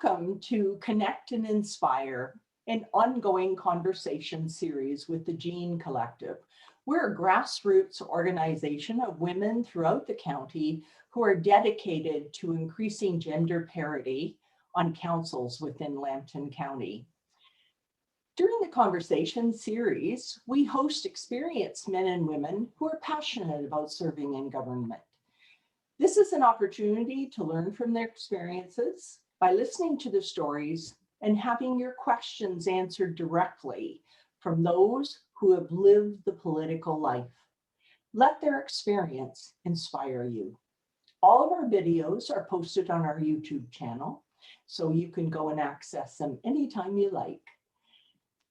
Welcome to Connect and Inspire, an ongoing conversation series with the Gene Collective. We're a grassroots organization of women throughout the county who are dedicated to increasing gender parity on councils within Lambton County. During the conversation series, we host experienced men and women who are passionate about serving in government. This is an opportunity to learn from their experiences by listening to their stories and having your questions answered directly from those who have lived the political life. Let their experience inspire you. All of our videos are posted on our YouTube channel, so you can go and access them anytime you like.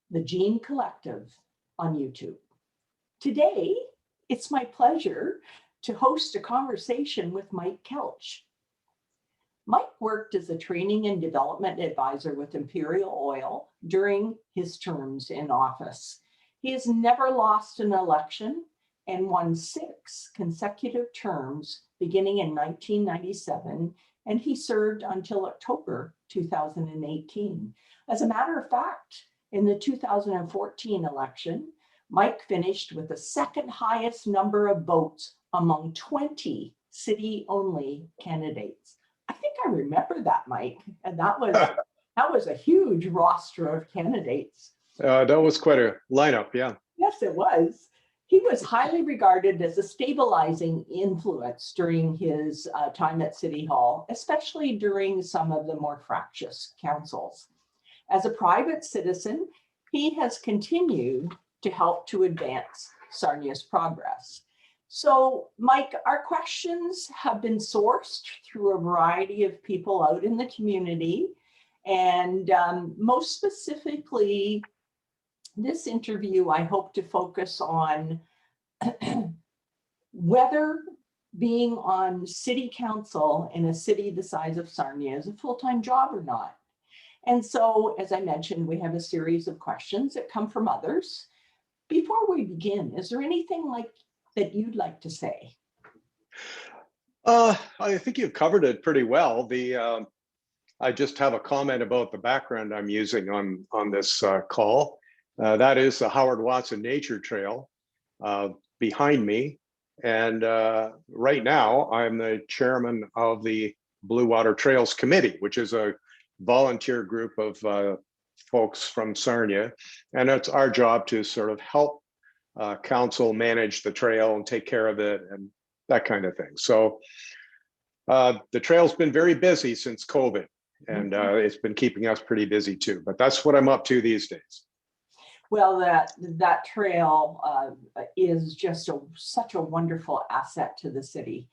The Gene Collective on YouTube. Today, it's my pleasure to host a conversation with Mike Kelch. Mike worked as a training and development advisor with Imperial Oil during his terms in office. He has never lost an election and won 6 consecutive terms beginning in 1997, and he served until October 2018. As a matter of fact, in the 2014 election, Mike finished with the second highest number of votes among 20 city-only candidates. I think I remember that, Mike, and that was a huge roster of candidates. That was quite a lineup, yeah. Yes, it was. He was highly regarded as a stabilizing influence during his time at City Hall, especially during some of the more fractious councils. As a private citizen, he has continued to help to advance Sarnia's progress. So, Mike, our questions have been sourced through a variety of people out in the community. And most specifically, this interview, I hope to focus on whether being on city council in a city the size of Sarnia is a full-time job or not. And so, as I mentioned, we have a series of questions that come from others. Before we begin, is there anything that you'd like to say? I think you've covered it pretty well. I just have a comment about the background I'm using on this call. That is the Howard Watson Nature Trail behind me. And right now, I'm the chairman of the Blue Water Trails Committee, which is a volunteer group of folks from Sarnia. And it's our job to sort of help council manage the trail and take care of it and that kind of thing. So the trail's been very busy since COVID, and it's been keeping us pretty busy too, but that's what I'm up to these days. Well, that trail is just such a wonderful asset to the city.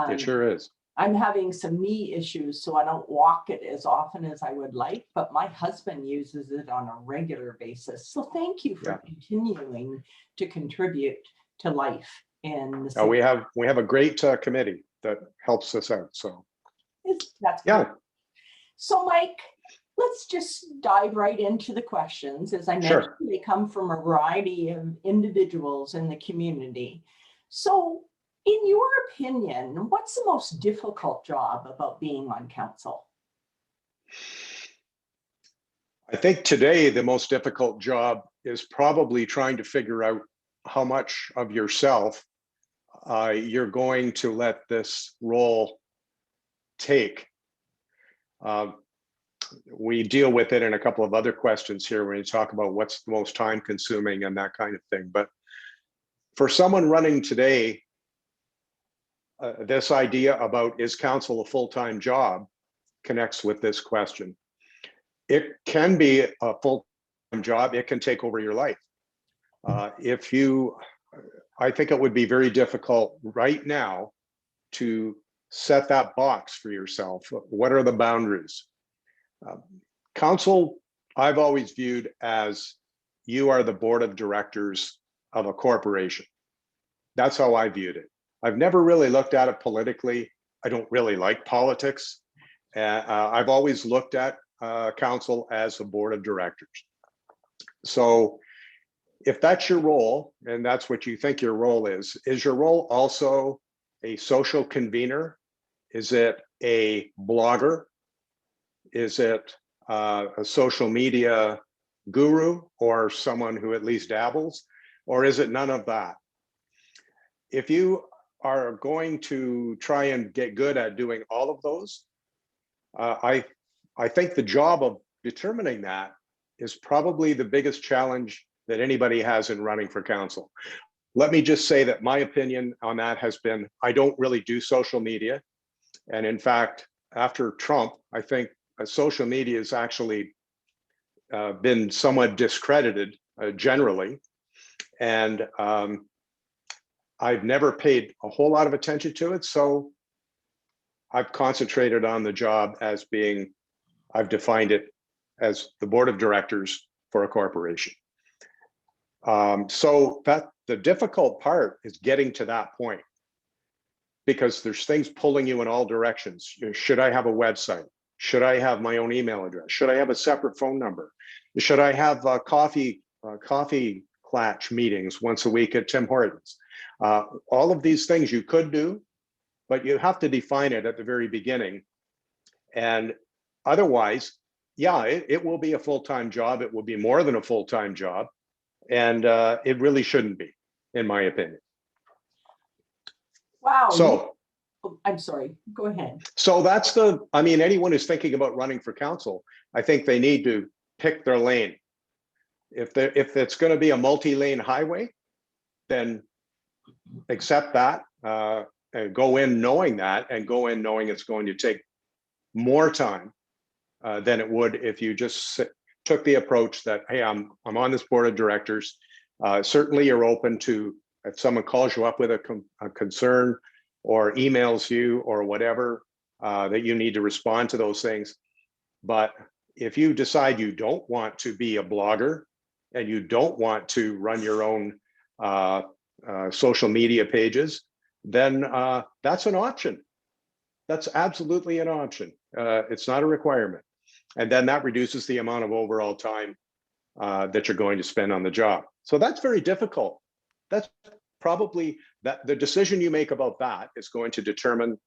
It sure is. I'm having some knee issues, so I don't walk it as often as I would like, but my husband uses it on a regular basis. So thank you for continuing to contribute to life in the city. We have a great committee that helps us out. So that's yeah. Great. So Mike, let's just dive right into the questions. As I mentioned, they come from a variety of individuals in the community. So in your opinion, what's the most difficult job about being on council? I think today the most difficult job is probably trying to figure out how much of yourself you're going to let this role take. We deal with it in a couple of other questions here when you talk about what's the most time consuming and that kind of thing. But for someone running today, this idea about is council a full-time job connects with this question. It can be a full-time job. It can take over your life. I think it would be very difficult right now to set that box for yourself. What are the boundaries? Council, I've always viewed as you are the board of directors of a corporation. That's how I viewed it. I've never really looked at it politically. I don't really like politics. I've always looked at council as a board of directors. So if that's your role, and that's what you think your role is your role also a social convener? Is it a blogger? Is it a social media guru or someone who at least dabbles? Or is it none of that? If you are going to try and get good at doing all of those, I think the job of determining that is probably the biggest challenge that anybody has in running for council. Let me just say that my opinion on that has been, I don't really do social media. And in fact, after Trump, I think social media has actually been somewhat discredited generally. And I've never paid a whole lot of attention to it. So I've concentrated on the job as being, I've defined it as the board of directors for a corporation. So that the difficult part is getting to that point, because there's things pulling you in all directions. Should I have a website? Should I have my own email address? Should I have a separate phone number? Should I have coffee clatch meetings once a week at Tim Hortons? All of these things you could do, but you have to define it at the very beginning. And otherwise, yeah, it will be a full-time job. It will be more than a full-time job. And it really shouldn't be, in my opinion. Wow. So, I'm sorry, go ahead. So that's I mean, anyone who's thinking about running for council, I think they need to pick their lane. If it's going to be a multi-lane highway, then accept that and go in knowing that, and go in knowing it's going to take more time than it would if you just took the approach that, hey, I'm on this board of directors. Certainly you're open to, if someone calls you up with a concern or emails you or whatever, that you need to respond to those things. But if you decide you don't want to be a blogger and you don't want to run your own social media pages, then that's an option. That's absolutely an option. It's not a requirement. And then that reduces the amount of overall time that you're going to spend on the job. So that's very difficult. That's probably that the decision you make about that is going to determine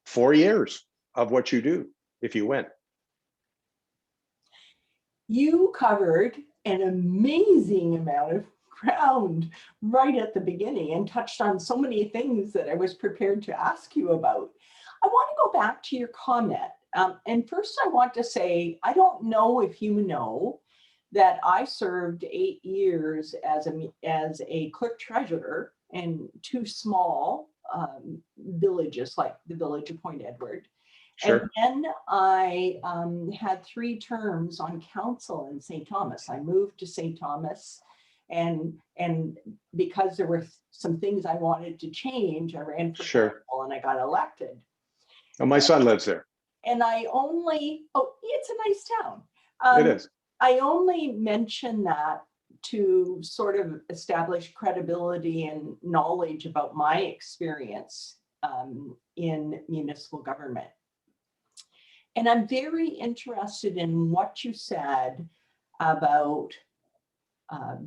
4 years of what you do if you win. You covered an amazing amount of ground right at the beginning and touched on so many things that I was prepared to ask you about. I want to go back to your comment. And first I want to say, I don't know if you know that I served 8 years as a clerk treasurer in 2 small villages, like the village of Point Edward. Sure. And then I had 3 terms on council in St. Thomas. I moved to St. Thomas, and because there were some things I wanted to change, I ran for council and I got elected. Oh, my son lives there. And I only, it's a nice town. It is. I only mention that to sort of establish credibility and knowledge about my experience in municipal government. And I'm very interested in what you said about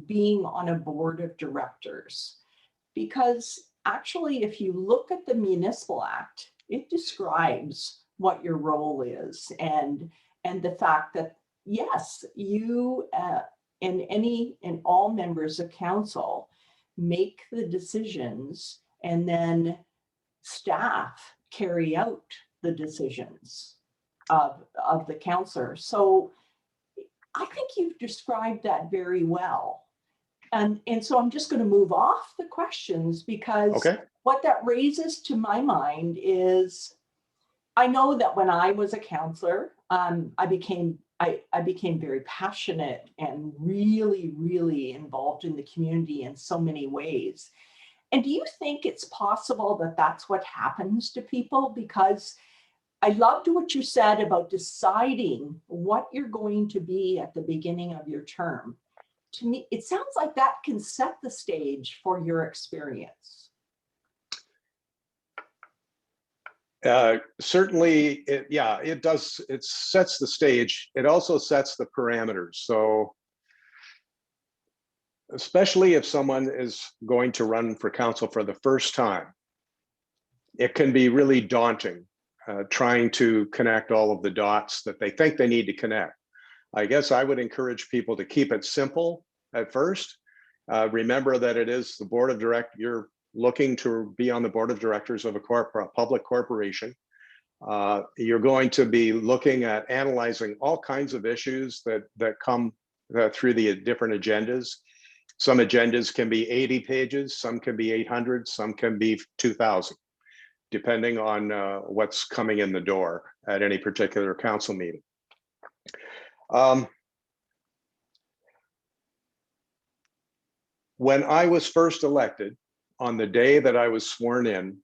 being on a board of directors, because actually, if you look at the Municipal Act, it describes what your role is, and the fact that yes, you and all members of council make the decisions, and then staff carry out the decisions of the councillor. So I think you've described that very well. And so I'm just going to move off the questions, because what that raises to my mind is, I know that when I was a councillor, I became very passionate and really, really involved in the community in so many ways. And do you think it's possible that that's what happens to people? Because I loved what you said about deciding what you're going to be at the beginning of your term. To me, it sounds like that can set the stage for your experience. Certainly, it does. It sets the stage. It also sets the parameters. So, especially if someone is going to run for council for the first time, it can be really daunting trying to connect all of the dots that they think they need to connect. I guess I would encourage people to keep it simple at first. Remember that it is the board of directors. You're looking to be on the board of directors of a public corporation. You're going to be looking at analyzing all kinds of issues that come through the different agendas. Some agendas can be 80 pages, some can be 800, some can be 2,000, depending on what's coming in the door at any particular council meeting. When I was first elected, on the day that I was sworn in,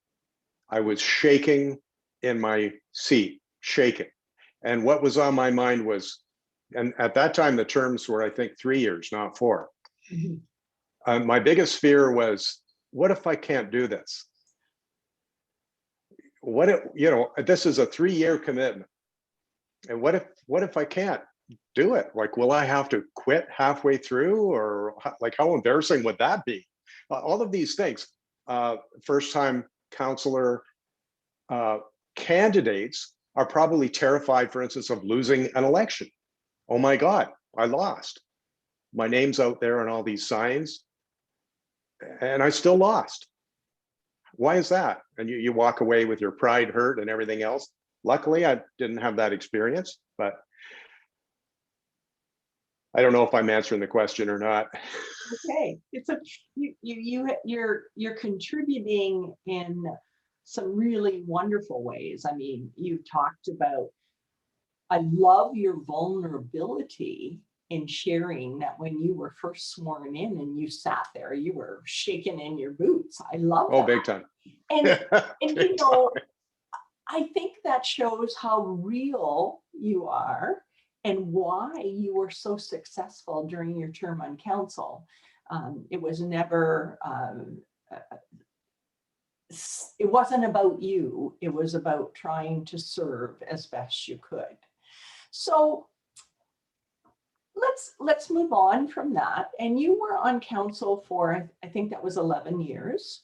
I was shaking in my seat, shaking. And what was on my mind was, and at that time, the terms were, I think, 3 years, not 4. Mm-hmm. My biggest fear was, what if I can't do this? What if, you know, this is a 3-year commitment. And what if I can't do it? Like, will I have to quit halfway through, or like, how embarrassing would that be? All of these things. First time councillor candidates are probably terrified, for instance, of losing an election. Oh my God, I lost. My name's out there on all these signs and I still lost. Why is that? And you walk away with your pride hurt and everything else. Luckily, I didn't have that experience, but I don't know if I'm answering the question or not. Okay, it's you're contributing in some really wonderful ways. I mean, you talked about, I love your vulnerability in sharing that when you were first sworn in and you sat there, you were shaking in your boots. I love that. Big time. And you know, I think that shows how real you are and why you were so successful during your term on council. It was never, it wasn't about you. It was about trying to serve as best you could. So let's move on from that. And you were on council for, I think that was 11 years.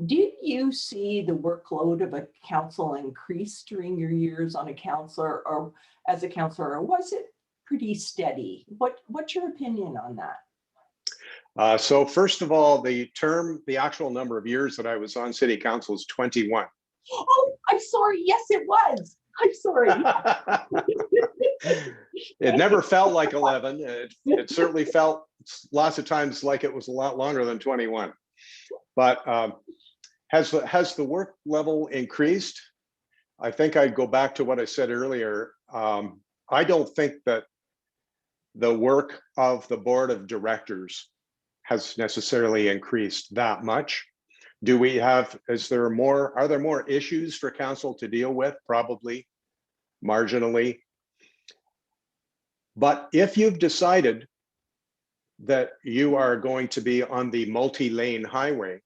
Did you see the workload of a council increase during your years on a councillor or as a councillor, or was it pretty steady? What's your opinion on that? So first of all, the actual number of years that I was on city council is 21. Oh, I'm sorry. Yes, it was. I'm sorry. It never felt like 11. It certainly felt lots of times like it was a lot longer than 21. But has the work level increased? I think I'd go back to what I said earlier. I don't think that the work of the board of directors has necessarily increased that much. Are there more issues for council to deal with? Probably, marginally. But if you've decided that you are going to be on the multi-lane highway,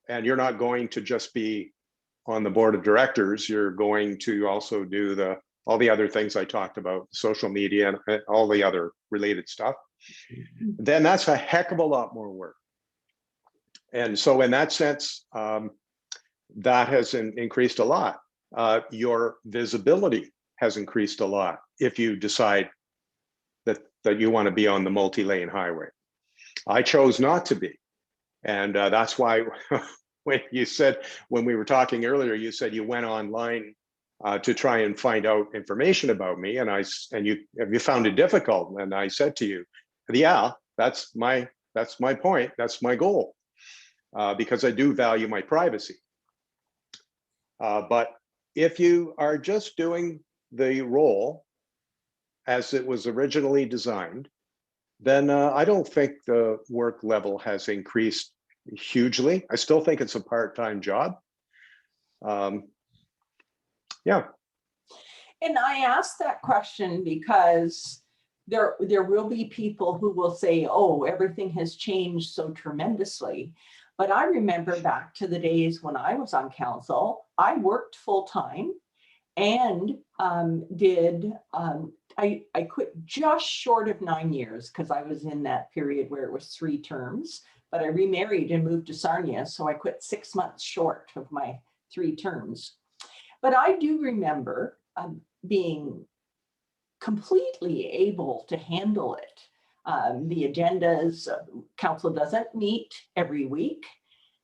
and you're not going to just be on the board of directors, you're going to also do all the other things I talked about, social media and all the other related stuff, then that's a heck of a lot more work. And so in that sense, that has increased a lot. Your visibility has increased a lot if you decide that you want to be on the multi-lane highway. I chose not to be. And that's why when we were talking earlier, you said you went online to try and find out information about me, and you found it difficult. And I said to you, yeah, that's my point, that's my goal, because I do value my privacy. But if you are just doing the role as it was originally designed, then I don't think the work level has increased hugely. I still think it's a part-time job. Yeah. And I asked that question because there will be people who will say, oh, everything has changed so tremendously. But I remember back to the days when I was on council, I worked full-time and I quit just short of 9 years because I was in that period where it was 3 terms, but I remarried and moved to Sarnia. So I quit 6 months short of my 3 terms. But I do remember being completely able to handle it. The agendas, council doesn't meet every week.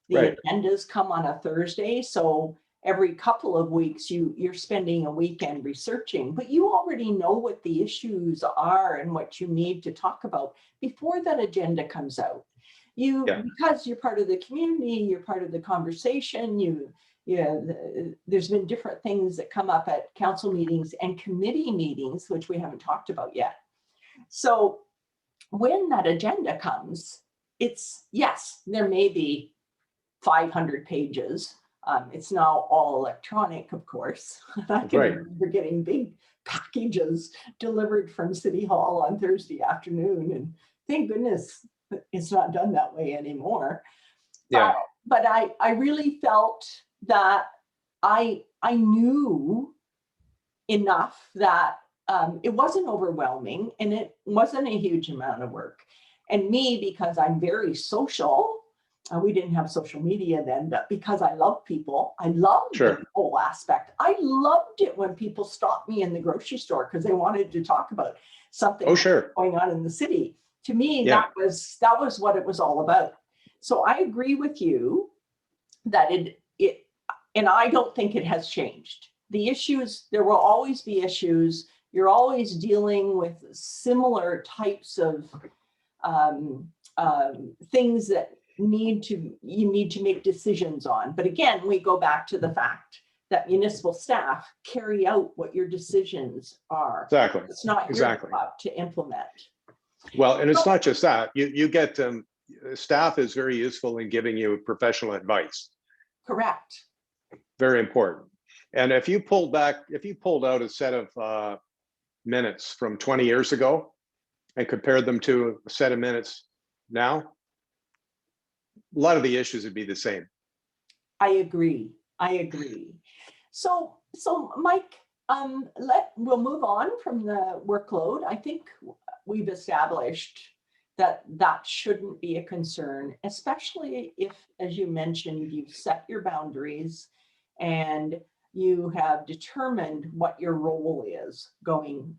The Right. agendas come on a Thursday, so every couple of weeks you're spending a weekend researching, but you already know what the issues are and what you need to talk about before that agenda comes out. Because you're part of the community, you're part of the conversation, there's been different things that come up at council meetings and committee meetings, which we haven't talked about yet. So when that agenda comes, yes, there may be 500 pages. It's now all electronic, of course. I can remember getting big packages delivered from City Hall on Thursday afternoon, and thank goodness it's not done that way anymore. Yeah. But I really felt that I knew enough that it wasn't overwhelming and it wasn't a huge amount of work. And me, because I'm very social, we didn't have social media then, but because I love people, I loved the whole aspect. I loved it when people stopped me in the grocery store because they wanted to talk about something going on in the city. To me, that was what it was all about. So I agree with you that and I don't think it has changed. The issues, there will always be issues. You're always dealing with similar types of things that you need to make decisions on. But again, we go back to the fact that municipal staff carry out what your decisions are. Exactly. It's not your job to implement. Well, and it's not just that. You get staff is very useful in giving you professional advice. Correct. Very important. And if you pulled out a set of minutes from 20 years ago and compared them to a set of minutes now, a lot of the issues would be the same. I agree. So Mike, we'll move on from the workload. I think we've established that shouldn't be a concern, especially if, as you mentioned, you've set your boundaries and you have determined what your role is going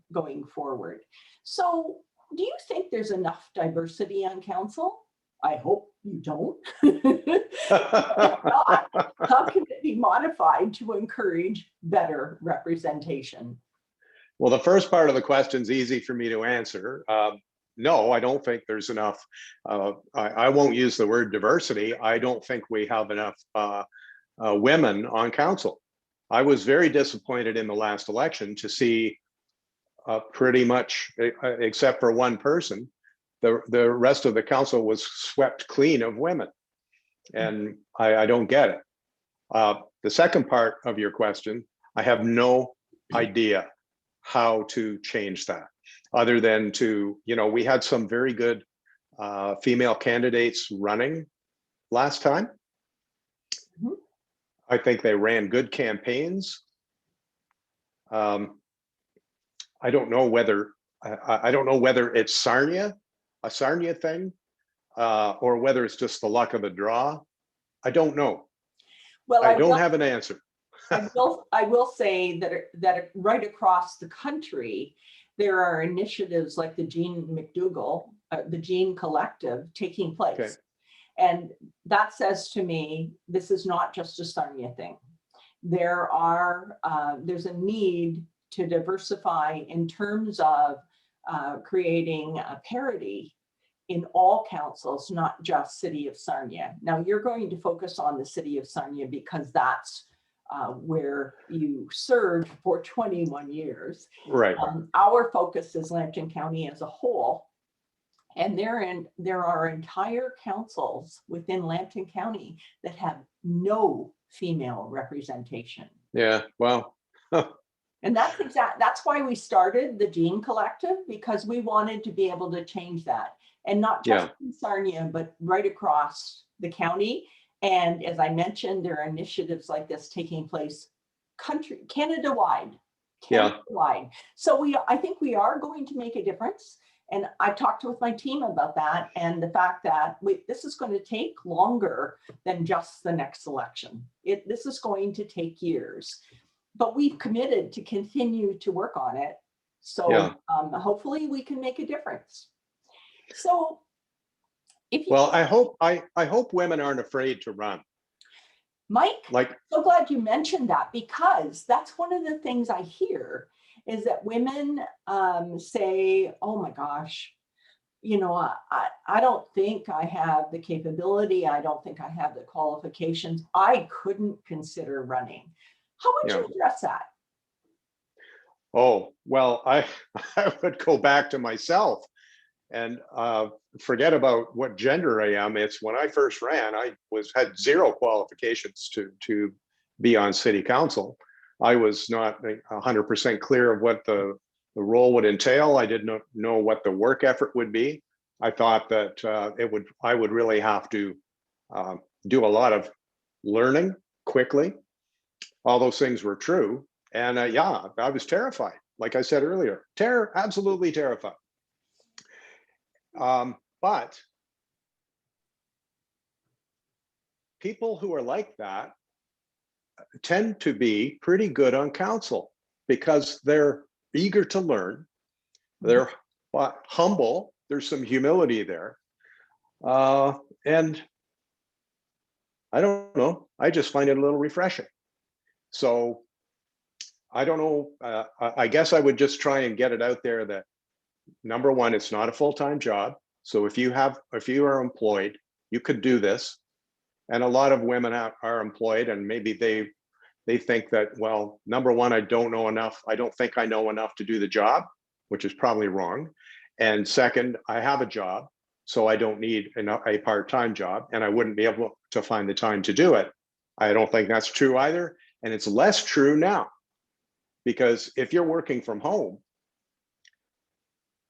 forward. So do you think there's enough diversity on council? I hope you don't. If not, how can it be modified to encourage better representation? Well, the first part of the question is easy for me to answer. No, I don't think there's enough. I won't use the word diversity. I don't think we have enough women on council. I was very disappointed in the last election to see pretty much, except for one person, the rest of the council was swept clean of women. And I don't get it. The second part of your question, I have no idea how to change that, other than to, we had some very good female candidates running last time. Mm-hmm. I think they ran good campaigns. I don't know whether it's Sarnia, a Sarnia thing, or whether it's just the luck of the draw. I don't know. Well, I don't have an answer. I will say that right across the country, there are initiatives like the Jean McDougall, the Jean Collective taking place. Okay. And that says to me, this is not just a Sarnia thing. There's a need to diversify in terms of creating a parity in all councils, not just City of Sarnia. Now you're going to focus on the City of Sarnia because that's where you served for 21 years. Right. Our focus is Lambton County as a whole. And there are entire councils within Lambton County that have no female representation. Yeah, well. And that's why we started the Jean Collective, because we wanted to be able to change that. And not just in Sarnia, but right across the county. And as I mentioned, there are initiatives like this taking place Canada-wide. So I think we are going to make a difference. And I talked with my team about that and the fact that this is going to take longer than just the next election. This is going to take years. but we've committed to continue to work on it. So Yeah. hopefully we can make a difference. So if you, Well, I hope women aren't afraid to run. Mike, Like, so glad you mentioned that, because that's one of the things I hear is that women say, oh my gosh, you know, I don't think I have the capability. I don't think I have the qualifications. I couldn't consider running. How would yeah. you address that? Oh, well, I would go back to myself and forget about what gender I am. It's when I first ran, I had zero qualifications to be on city council. I was not 100% clear of what the role would entail. I didn't know what the work effort would be. I thought that I would really have to do a lot of learning quickly. All those things were true. And yeah, I was terrified. Like I said earlier, absolutely terrified. But people who are like that tend to be pretty good on council because they're eager to learn. They're humble. There's some humility there. And I don't know, I just find it a little refreshing. So I don't know, I guess I would just try and get it out there that number one, it's not a full-time job. So if you are employed, you could do this. And a lot of women are employed, and maybe they think that, well, number one, I don't know enough. I don't think I know enough to do the job, which is probably wrong. And second, I have a job, so I don't need a part-time job, and I wouldn't be able to find the time to do it. I don't think that's true either. And it's less true now, because if you're working from home,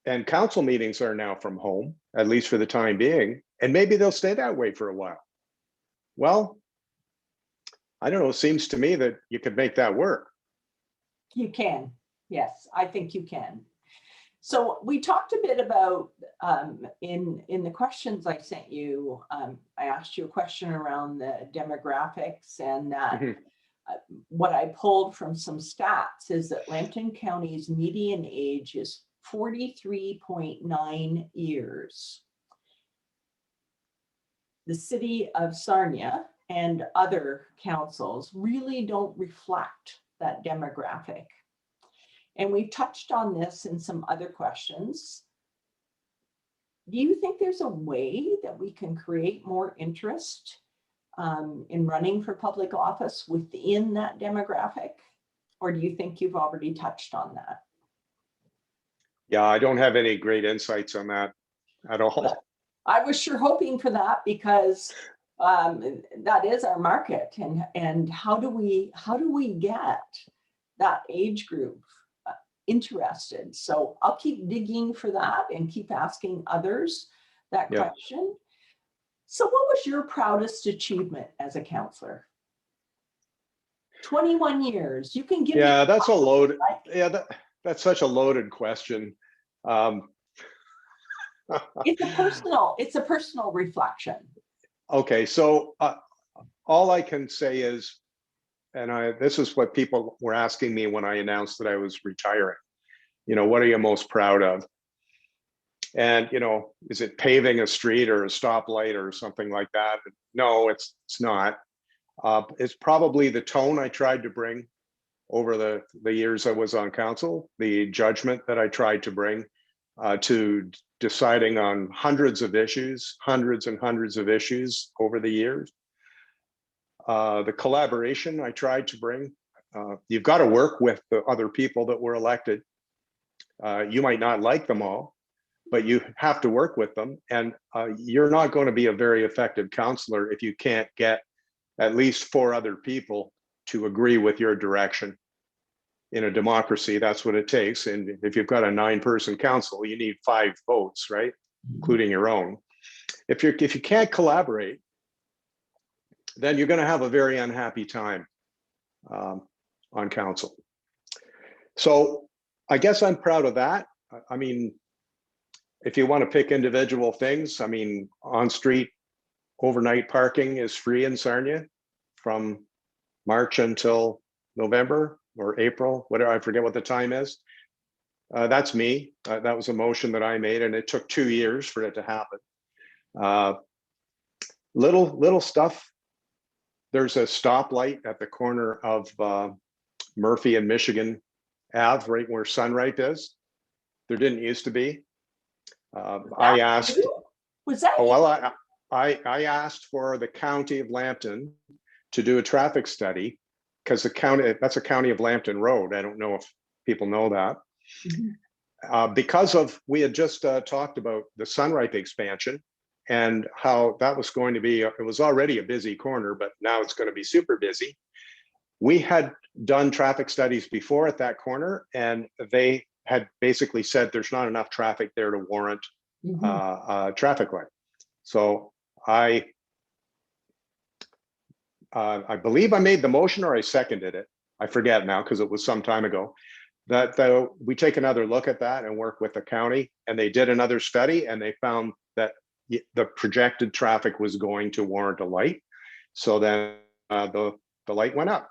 and council meetings are now from home, at least for the time being, and maybe they'll stay that way for a while. Well, I don't know, it seems to me that you could make that work. You can. Yes, I think you can. So we talked a bit about in the questions I sent you, I asked you a question around the demographics, and that what I pulled from some stats is that Lambton County's median age is 43.9 years. The city of Sarnia and other councils really don't reflect that demographic. And we've touched on this in some other questions. Do you think there's a way that we can create more interest in running for public office within that demographic? Or do you think you've already touched on that? Yeah, I don't have any great insights on that at all. Well, I was sure hoping for that, because that is our market. And how do we get that age group interested? So I'll keep digging for that and keep asking others that question. So what was your proudest achievement as a councillor? 21 years. You can give me. That's a loaded. Yeah, that's such a loaded question. It's a personal reflection. Okay, so all I can say is, and this is what people were asking me when I announced that I was retiring. You know, what are you most proud of? And, you know, is it paving a street or a stoplight or something like that? No, it's not. It's probably the tone I tried to bring over the years I was on council, the judgment that I tried to bring to deciding on hundreds and hundreds of issues over the years. The collaboration I tried to bring. You've got to work with the other people that were elected. You might not like them all, but you have to work with them. And you're not going to be a very effective councillor if you can't get at least 4 other people to agree with your direction. In a democracy, that's what it takes. And if you've got a 9-person council, you need 5 votes, right? Including your own. If you can't collaborate, then you're going to have a very unhappy time on council. So I guess I'm proud of that. I mean, if you want to pick individual things, I mean, on-street overnight parking is free in Sarnia from March until November. or April, whatever, I forget what the time is. That's me. That was a motion that I made, and it took 2 years for it to happen. Little stuff. There's a stoplight at the corner of Murphy and Michigan Ave, right where Sunripe is. There didn't used to be. I asked. Was that? Oh, well, I asked for the county of Lambton to do a traffic study, because that's a county of Lambton road. I don't know if people know that. Mm-hmm. Because we had just talked about the Sunripe expansion and how that was going to be, it was already a busy corner, but now it's going to be super busy. We had done traffic studies before at that corner, and they had basically said there's not enough traffic there to warrant a traffic light. So I believe I made the motion, or I seconded it. I forget now because it was some time ago. That we take another look at that and work with the county, and they did another study, and they found that the projected traffic was going to warrant a light. So then the light went up,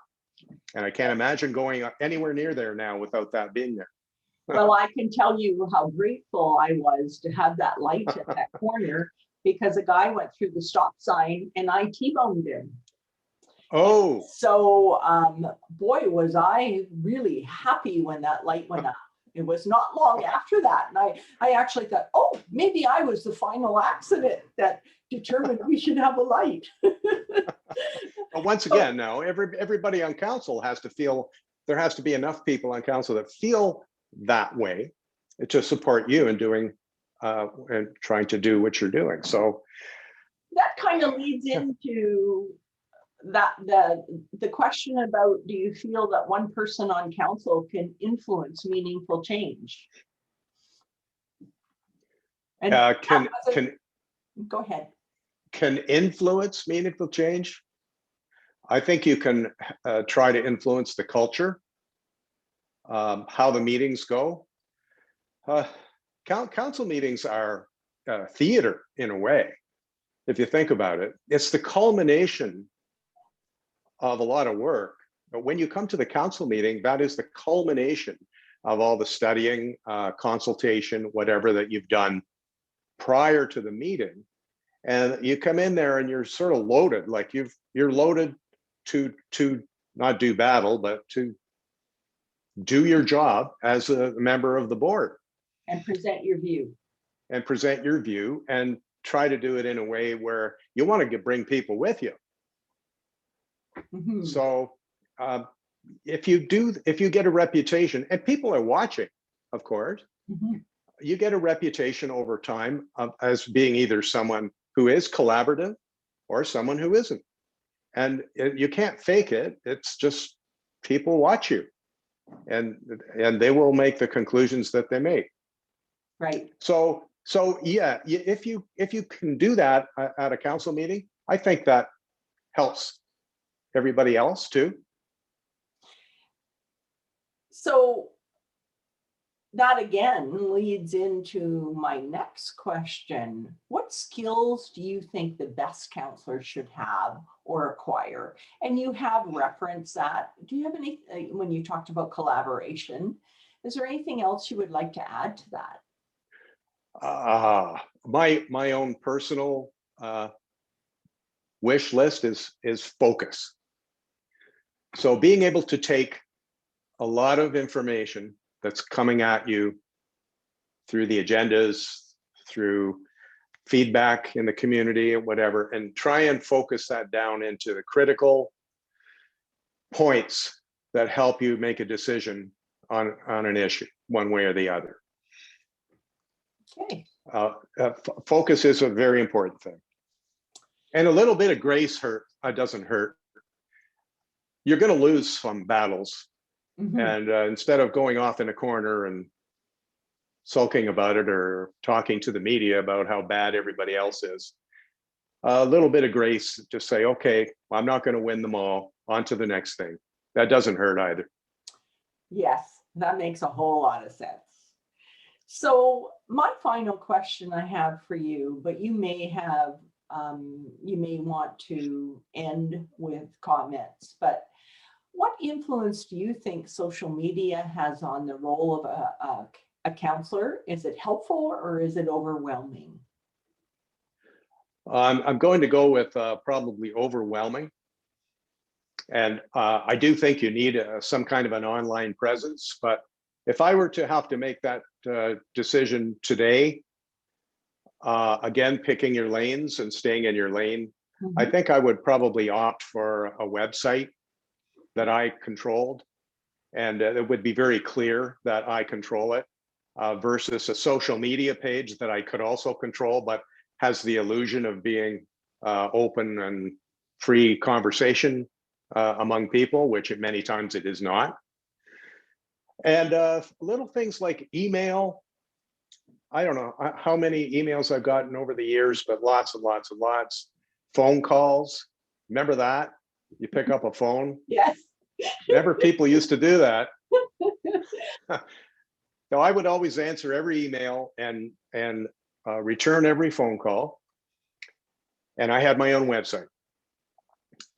and I can't imagine going anywhere near there now without that being there. Well, I can tell you how grateful I was to have that light at that corner, because a guy went through the stop sign and I T-boned him. Oh. And so, boy, was I really happy when that light went up. It was not long after that. And I actually thought, oh, maybe I was the final accident that determined we should have a light. But once again, now everybody on council has to feel, there has to be enough people on council that feel that way to support you in doing and trying to do what you're doing. So that kind of leads into that the question about, do you feel that one person on council can influence meaningful change? And go ahead. Can influence meaningful change? I think you can try to influence the culture, how the meetings go. Council meetings are theater in a way, if you think about it. It's the culmination of a lot of work. But when you come to the council meeting, that is the culmination of all the studying, consultation, whatever that you've done prior to the meeting. And you come in there and you're sort of loaded, like you're loaded to not do battle, but to do your job as a member of the board. And present your view. And present your view, and try to do it in a way where you want to bring people with you. Mm-hmm. So if you get a reputation, and people are watching, of course, mm-hmm. You get a reputation over time as being either someone who is collaborative or someone who isn't. And you can't fake it. It's just people watch you, and they will make the conclusions that they make. Right. So yeah, if you can do that at a council meeting, I think that helps everybody else too. So that again leads into my next question. What skills do you think the best counselor should have or acquire? And you have referenced that. Do you have any, when you talked about collaboration, is there anything else you would like to add to that? My own personal wish list is focus. So being able to take a lot of information that's coming at you through the agendas, through feedback in the community or whatever, and try and focus that down into the critical points that help you make a decision on an issue, one way or the other. Okay. Focus is a very important thing. And a little bit of grace doesn't hurt. You're going to lose some battles. Mm-hmm. And instead of going off in a corner and sulking about it or talking to the media about how bad everybody else is, a little bit of grace, just say, okay, I'm not going to win them all, on to the next thing. That doesn't hurt either. Yes, that makes a whole lot of sense. So my final question I have for you, but you may want to end with comments, but What influence do you think social media has on the role of a counselor? Is it helpful or is it overwhelming? I'm going to go with probably overwhelming. And I do think you need some kind of an online presence. But if I were to have to make that decision today, again, picking your lanes and staying in your lane, I think I would probably opt for a website that I controlled. And it would be very clear that I control it versus a social media page that I could also control, but has the illusion of being open and free conversation among people, which many times it is not. And little things like email. I don't know how many emails I've gotten over the years, but lots and lots and lots. Phone calls. Remember that? You pick up a phone. Yes. Remember people used to do that. So I would always answer every email and return every phone call. And I had my own website.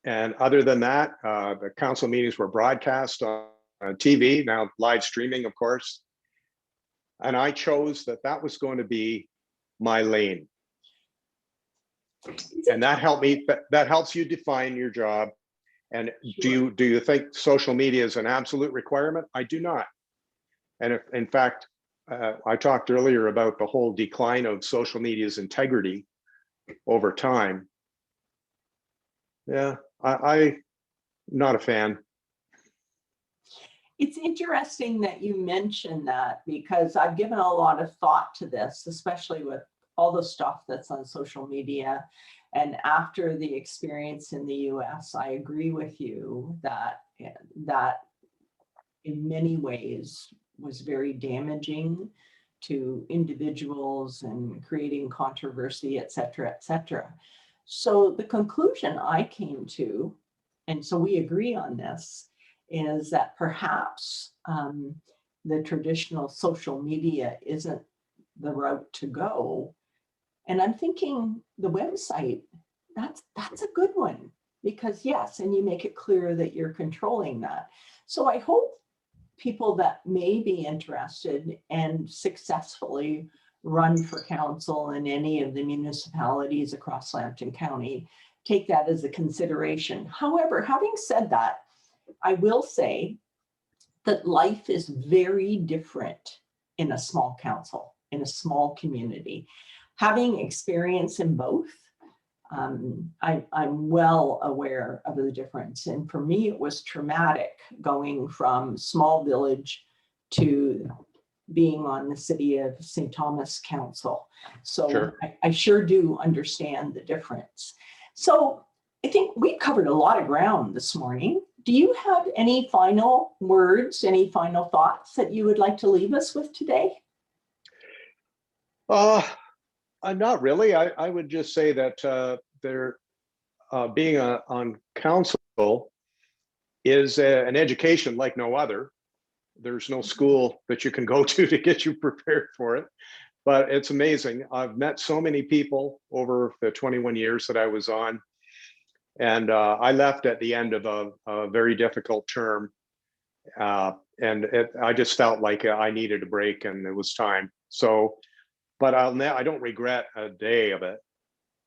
And other than that, the council meetings were broadcast on TV, now live streaming, of course. And I chose that was going to be my lane. And that helped me, that helps you define your job. And do you think social media is an absolute requirement? I do not. And if, in fact, I talked earlier about the whole decline of social media's integrity over time. Yeah, I'm not a fan. It's interesting that you mentioned that because I've given a lot of thought to this, especially with all the stuff that's on social media. And after the experience in the US, I agree with you that in many ways was very damaging to individuals and creating controversy, et cetera, et cetera. So the conclusion I came to, and so we agree on this, is that perhaps the traditional social media isn't the route to go. And I'm thinking the website, that's a good one, because yes, and you make it clear that you're controlling that. So I hope people that may be interested and successfully run for council in any of the municipalities across Lambton County take that as a consideration. However, having said that, I will say that life is very different in a small council, in a small community. Having experience in both, I'm well aware of the difference. And for me, it was traumatic going from small village to being on the City of St. Thomas Council. So Sure. I sure do understand the difference. So I think we've covered a lot of ground this morning. Do you have any final words, any final thoughts that you would like to leave us with today? Not really. I would just say that being on council is an education like no other. There's no school that you can go to get you prepared for it, but it's amazing. I've met so many people over the 21 years that I was on, and I left at the end of a very difficult term, and I just felt like I needed a break, and it was time. So, but I don't regret a day of it,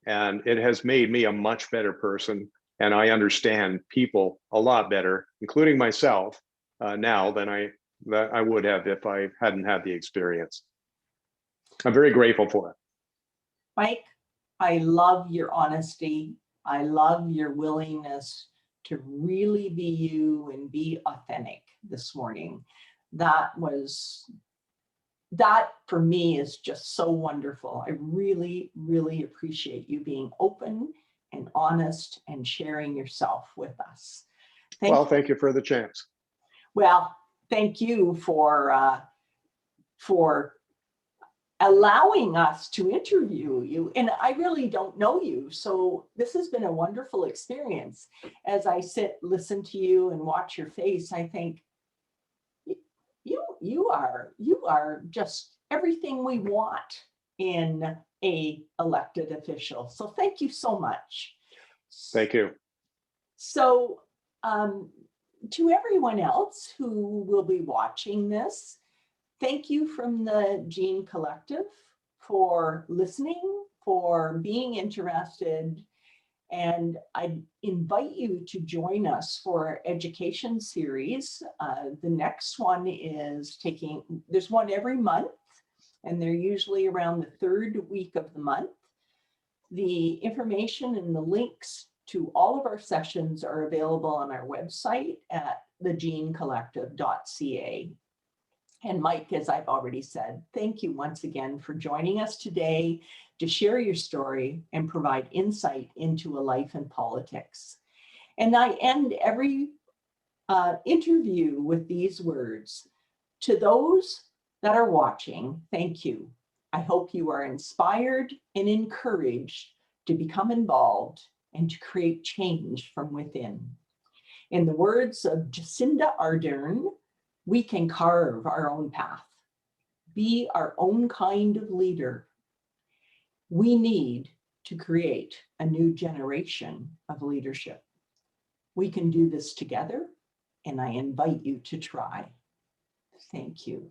and it has made me a much better person, and I understand people a lot better, including myself, now than I would have if I hadn't had the experience. I'm very grateful for it. Mike, I love your honesty. I love your willingness to really be you and be authentic this morning. That for me is just so wonderful. I really, really appreciate you being open and honest and sharing yourself with us. Thank you for the chance. Well, thank you for allowing us to interview you. And I really don't know you. So this has been a wonderful experience. As I sit, listen to you and watch your face, I think you are just everything we want in a elected official. So thank you so much. Thank you. So to everyone else who will be watching this, thank you from the Gene Collective for listening, for being interested. And I invite you to join us for our education series. The next one is there's one every month, and they're usually around the third week of the month. The information and the links to all of our sessions are available on our website at thegenecollective.ca. And Mike, as I've already said, thank you once again for joining us today to share your story and provide insight into a life in politics. And I end every interview with these words. To those that are watching, thank you. I hope you are inspired and encouraged to become involved and to create change from within. In the words of Jacinda Ardern, we can carve our own path, be our own kind of leader. We need to create a new generation of leadership. We can do this together, and I invite you to try. Thank you.